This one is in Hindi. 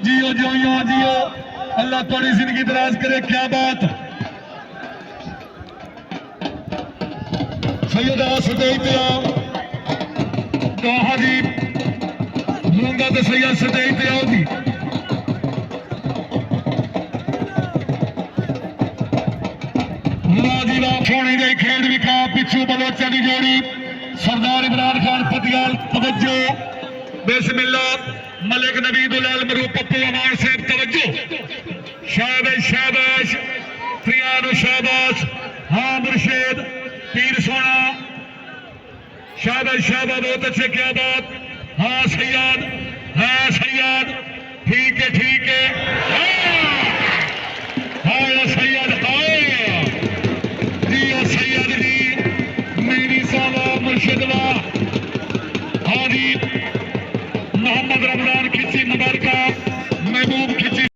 जियो जियो जियो, अल्लाह थोड़ी जिंदगी दराज करे। क्या बात, सैयदा सतेई पे आओ तो हाजी लूंगा तो सैयद सतेई पे आओ जी। सोनी दे खेड विखा पिछू बलोचा की जोड़ी सरदार इमरान खान पटियाल तवज्जो बिस्मिल्लाह मलिक नबीद उल आलम मरू पप्पू अमान साहब तवज्जो शाबाश शाबाश प्रियानो शाबाश। हाँ मुर्शिद पीर सोना शाबाश शाबाश बहुत अच्छे। क्या बात, हाँ सैयद, हाँ सैयद